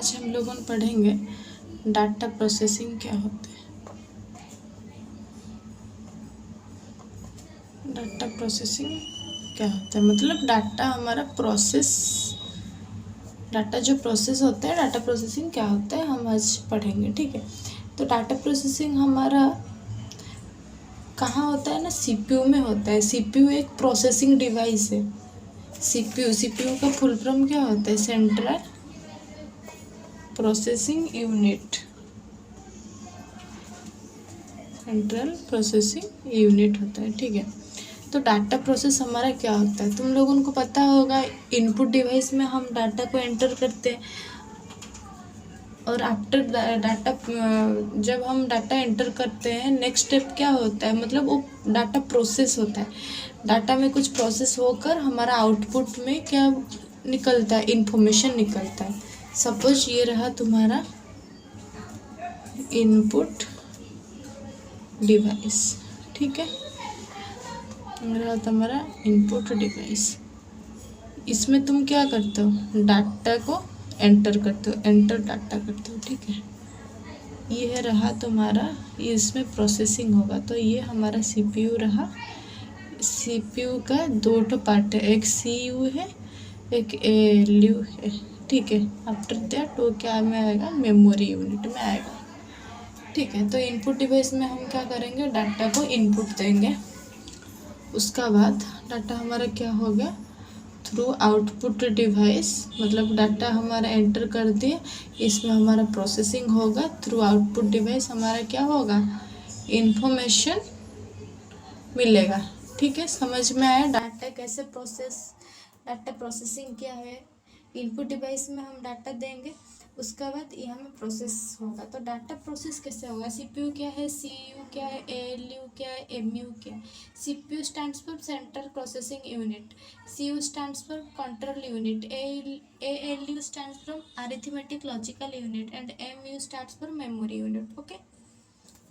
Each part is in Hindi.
आज हम लोगों ने पढ़ेंगे डाटा प्रोसेसिंग क्या होता है। डाटा प्रोसेसिंग क्या होता है मतलब डाटा हमारा प्रोसेस, डाटा जो प्रोसेस होता है, डाटा प्रोसेसिंग क्या होता है हम आज पढ़ेंगे। ठीक है, तो डाटा प्रोसेसिंग हमारा कहाँ होता है ना, सीपीयू में होता है। सीपीयू एक प्रोसेसिंग डिवाइस है। सीपीयू का फुल फॉर्म क्या होता है? Central processing unit. Central processing unit होता है। ठीक है, तो डाटा प्रोसेस हमारा क्या होता है तुम लोगों को पता होगा। इनपुट डिवाइस में हम डाटा को एंटर करते हैं और आफ्टर डाटा, जब हम डाटा एंटर करते हैं नेक्स्ट स्टेप क्या होता है, मतलब वो डाटा प्रोसेस होता है। डाटा में कुछ प्रोसेस होकर हमारा आउटपुट में क्या निकलता है, इंफॉर्मेशन निकलता है। सपोज ये रहा तुम्हारा इनपुट डिवाइस। ठीक है, रहा तुम्हारा इनपुट डिवाइस। इसमें तुम क्या करते हो, डाटा को एंटर करते हो, एंटर डाटा करते हो। ठीक है, ये रहा तुम्हारा, ये इसमें प्रोसेसिंग होगा। तो ये हमारा सीपीयू रहा। सीपीयू का दो ठो पार्ट है, एक सीयू है, एक एलयू है। ठीक है, आफ्टर दैट वो क्या में आएगा, मेमोरी यूनिट में आएगा। ठीक है, तो इनपुट डिवाइस में हम क्या करेंगे, डाटा को इनपुट देंगे। उसका बाद डाटा हमारा क्या हो गया, थ्रू आउटपुट डिवाइस, मतलब डाटा हमारा एंटर कर दिए, इसमें हमारा प्रोसेसिंग होगा। थ्रू आउटपुट डिवाइस हमारा क्या होगा, इन्फॉर्मेशन मिलेगा। ठीक है, समझ में आया डाटा कैसे प्रोसेस, डाटा प्रोसेसिंग क्या है। इनपुट डिवाइस में हम डाटा देंगे, उसके बाद यहाँ में प्रोसेस होगा। तो डाटा प्रोसेस कैसे होगा, सीपीयू क्या है, सीयू क्या है, एएलयू क्या है, एमयू क्या है। CPU stands for central processing unit, CU stands for control unit, ALU stands for arithmetic logical unit and MU stands for memory unit. Okay,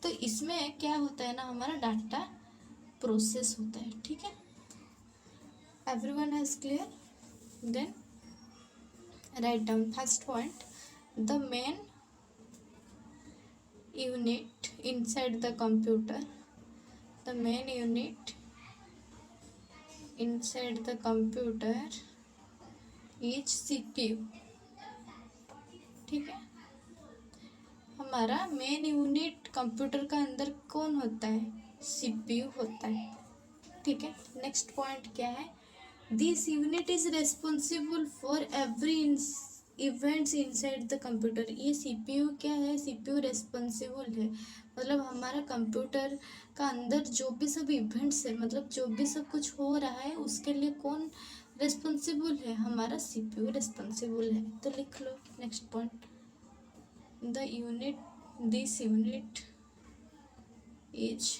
तो इसमें क्या होता है ना, हमारा डाटा प्रोसेस होता है। ठीक है, everyone has clear? Then write down first point, the main unit inside the computer, the main unit inside the computer is CPU। ठीक है, हमारा मेन यूनिट कंप्यूटर का अंदर कौन होता है, CPU होता है। ठीक है, नेक्स्ट पॉइंट क्या है, this unit is responsible for every events inside the computer. ये सीपीयू क्या है, सीपीयू रेस्पॉन्सिबल है, मतलब हमारा कंप्यूटर का अंदर जो भी सब इवेंट्स है, मतलब जो भी सब कुछ हो रहा है उसके लिए कौन रेस्पॉन्सिबल है, हमारा सीपीयू रेस्पॉन्सिबल है। तो लिख लो next point, the unit, this unit is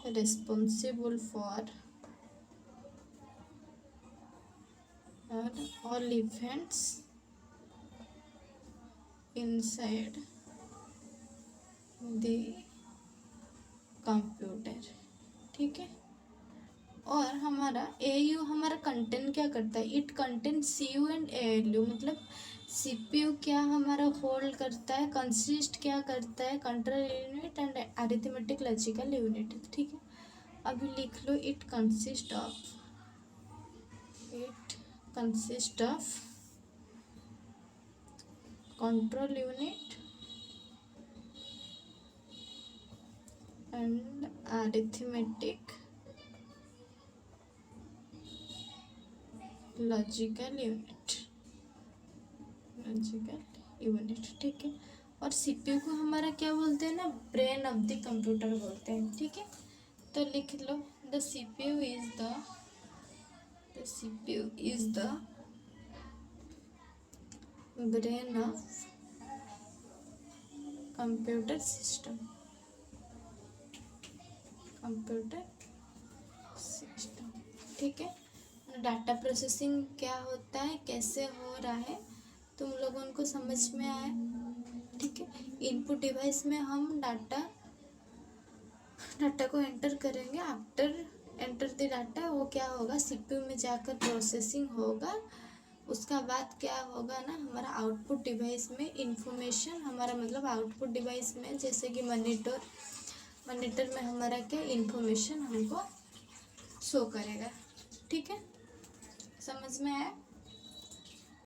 responsible for all events inside the computer. ठीक है, और हमारा एयू हमारा कंटेंट क्या करता है, it contain CU and ALU, मतलब सीपीयू क्या हमारा होल्ड करता है, कंसिस्ट क्या करता है, control unit and arithmetic logical unit. ठीक है, अभी लिख लो, it consist of control unit and arithmetic logical unit. ठीक है, और सीपीयू को हमारा क्या बोलते हैं ना, ब्रेन ऑफ द कंप्यूटर बोलते हैं। ठीक है, तो लिख लो, the CPU is the brain of computer system, ठीक है, डाटा प्रोसेसिंग क्या होता है, कैसे हो रहा है, तुम लोगों को समझ में आया। ठीक है, इनपुट डिवाइस में हम डाटा को एंटर करेंगे, आफ्टर एंटर द डाटा वो क्या होगा, सीपीयू में जाकर प्रोसेसिंग होगा, उसका बाद क्या होगा ना, हमारा आउटपुट डिवाइस में इंफॉर्मेशन, हमारा मतलब आउटपुट डिवाइस में जैसे कि मॉनिटर में हमारा क्या इंफॉर्मेशन हमको शो करेगा। ठीक है, समझ में आया?